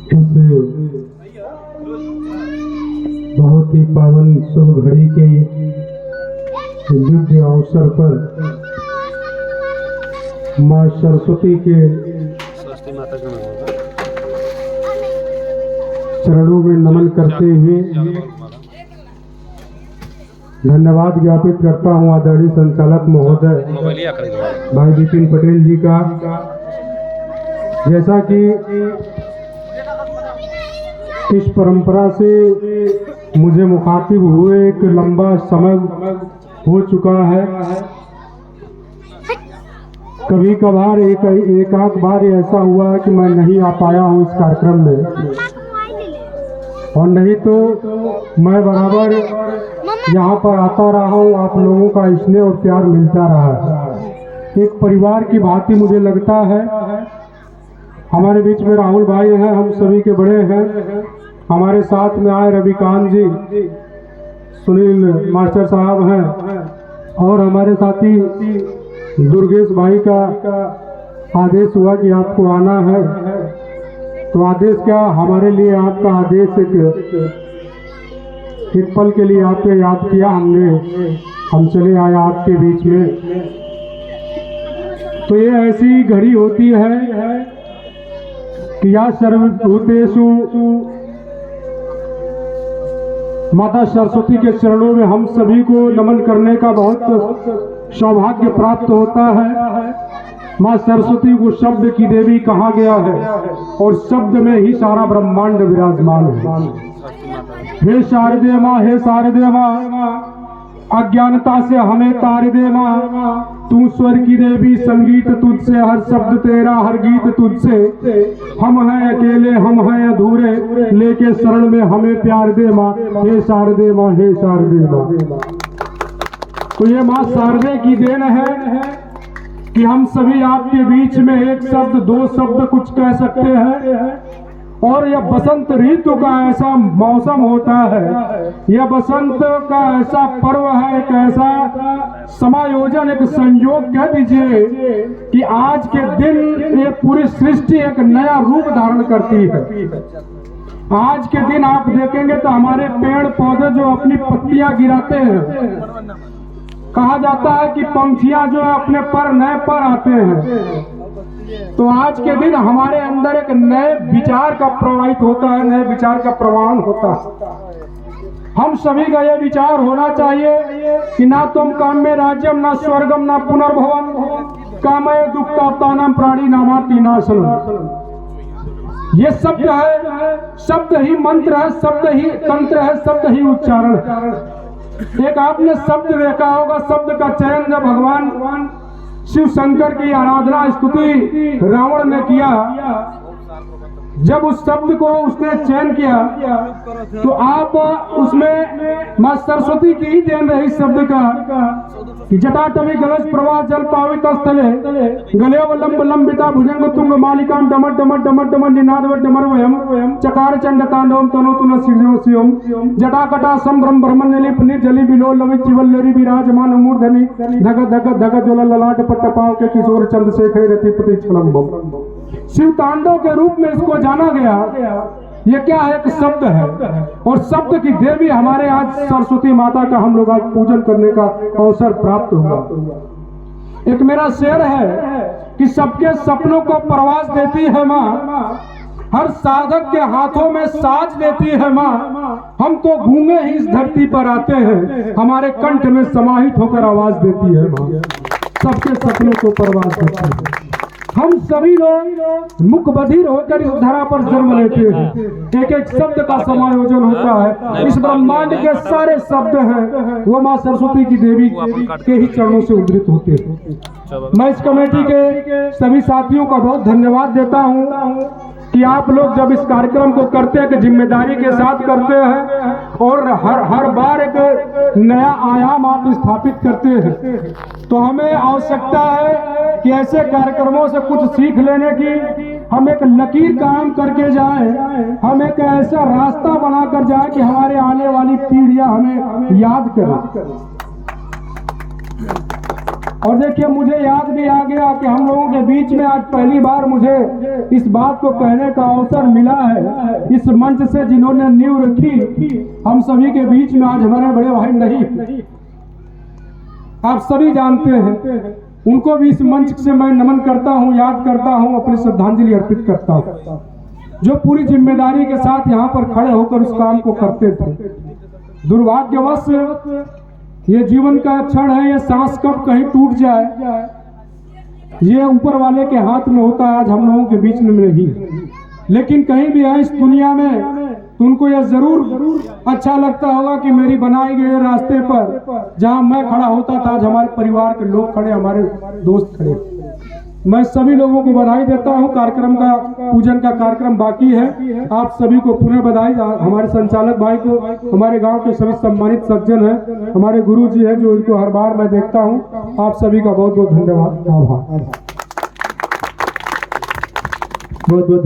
इस बहुत ही पावन शुभ घड़ी के दिव्य अवसर पर माँ सरस्वती के चरणों में नमन करते हुए धन्यवाद ज्ञापित करता हूँ आदरणीय संचालक महोदय भाई विपिन पटेल जी का। जैसा कि इस परंपरा से मुझे मुखातिब हुए एक लंबा समय हो चुका है। कभी कभार एक आध बार ऐसा हुआ है कि मैं नहीं आ पाया हूँ इस कार्यक्रम में, और नहीं तो मैं बराबर यहाँ पर आता रहा हूँ। आप लोगों का स्नेह और प्यार मिलता रहा है। एक परिवार की भांति मुझे लगता है। हमारे बीच में राहुल भाई हैं, हम सभी के बड़े हैं। हमारे साथ में आए रविकांत जी, सुनील मास्टर साहब हैं, और हमारे साथी दुर्गेश भाई का आदेश हुआ कि आपको आना है। तो आदेश क्या, हमारे लिए आपका आदेश एक पल के लिए आपने याद किया, हम चले आए आपके बीच में। तो ये ऐसी घड़ी होती है कि या सर्वभूतेषु माता सरस्वती के चरणों में हम सभी को नमन करने का बहुत सौभाग्य प्राप्त होता है। माँ सरस्वती को शब्द की देवी कहा गया है, और शब्द में ही सारा ब्रह्मांड विराजमान है। हे शारदे माँ, हे शारदे माँ, अज्ञानता से हमें तार दे माँ। तू स्वर की देवी, संगीत तुझसे, हर शब्द तेरा, हर गीत तुझसे। हम हैं अकेले, हम हैं अधूरे, लेके शरण में हमें प्यार दे माँ। हे शारदे माँ, हे शारदे माँ। तो ये माँ शारदे की देन है कि हम सभी आपके बीच में एक शब्द, दो शब्द कुछ कह सकते हैं। और यह बसंत ऋतु का ऐसा मौसम होता है, यह बसंत का ऐसा पर्व है, एक ऐसा समायोजन, एक संयोग कह दीजिए कि आज के दिन ये पूरी सृष्टि एक नया रूप धारण करती है। आज के दिन आप देखेंगे तो हमारे पेड़ पौधे जो अपनी पत्तियां गिराते हैं, कहा जाता है कि पंछियां जो अपने पर नए पर आते हैं। तो आज के दिन हमारे अंदर एक नए विचार का प्रवाहित होता है, नए विचार का प्रवाहन होता है। हम सभी का यह विचार होना चाहिए कि ना तुम काम में राज्यम, ना स्वर्गम, ना पुनर्भवम, कामय दुक्ताप्तानम प्राणी नामाति नाशनम। ये शब्द है, शब्द ही मंत्र है, शब्द ही तंत्र है, शब्द ही उच्चारण है। एक आपने शब्द देखा होगा, शब्द का चयन जब भगवान शिव शंकर की आराधना स्तुति रावण ने किया, जब उस शब्द को उसने चयन किया तो आप उसमें माँ सरस्वती की ही देन रही शब्द का कि जटाटवी गलस प्रवाह जल पावित स्थले गलेव लंब लंबिता भुजंग तुंग मालिकाम डमर डमर डमर डमर निनाद डमर वयम चकार चंड तांडवम तनोतु न शिवम जटाकटा संभ्रम ब्रह्मण्य लिप निर्जलि बिलो लवि चिवल्लरी विराजमान मूर्धनि धग धग धग ज्वल ललाट पट्ट पाव के किशोर चंद्रशेखर रतिपति छलम। शिव तांडव के रूप में इसको जाना गया। ये क्या है? एक शब्द है, और शब्द की देवी हमारे आज सरस्वती माता का हम लोग आज पूजन करने का अवसर प्राप्त हुआ। एक मेरा शेर है कि सबके सपनों को परवाज देती है माँ, हर साधक के हाथों में साज देती है माँ। हम तो गूंगे ही इस धरती पर आते हैं, हमारे कंठ में समाहित होकर आवाज देती है माँ। सबके सपनों को परवाज देती है। हम सभी लोग मुख बधिर होकर इस धरा पर जन्म लेते हैं। एक एक शब्द का समायोजन होता है। इस ब्रह्मांड के सारे शब्द हैं वो माँ सरस्वती की देवी के ही चरणों से उद्धृत होते हैं। मैं इस कमेटी के सभी साथियों का बहुत धन्यवाद देता हूँ कि आप लोग जब इस कार्यक्रम को करते हैं कि जिम्मेदारी के साथ करते हैं, और हर बार एक नया आयाम आप स्थापित करते हैं। तो हमें आवश्यकता है कि ऐसे कार्यक्रमों से कुछ सीख लेने की। हम एक लकीर काम करके जाएं, हम एक ऐसा रास्ता बनाकर जाएं कि हमारे आने वाली पीढ़ियां हमें याद करें। और देखिए मुझे याद भी आ गया कि हम लोगों के बीच में आज पहली बार मुझे इस बात को कहने का अवसर मिला है। इस मंच से जिन्होंने नींव रखी हम सभी के बीच में आज हमारे बड़े भाई नहीं, आप सभी जानते हैं, उनको भी इस मंच से मैं नमन करता हूं, याद करता हूं, अपनी श्रद्धांजलि अर्पित करता हूं, जो पूरी जिम्मेदारी के साथ यहाँ पर खड़े होकर उस काम को करते थे। दुर्भाग्यवश ये जीवन का क्षण है, ये सांस कब कहीं टूट जाए ये ऊपर वाले के हाथ में होता है। आज हम लोगों के बीच में नहीं, लेकिन कहीं भी है इस दुनिया में तो उनको यह जरूर अच्छा लगता होगा कि मेरी बनाए गए रास्ते पर जहां मैं खड़ा होता था आज हमारे परिवार के लोग खड़े, हमारे दोस्त खड़े। मैं सभी लोगों को बधाई देता हूं। कार्यक्रम का पूजन का कार्यक्रम बाकी है, आप सभी को पुनः बधाई। हमारे संचालक भाई को, हमारे गांव के सभी सम्मानित सज्जन हैं, हमारे गुरु जी हैं जो इनको हर बार मैं देखता हूं। आप सभी का बहुत बहुत धन्यवाद, आभार। बहुत बहुत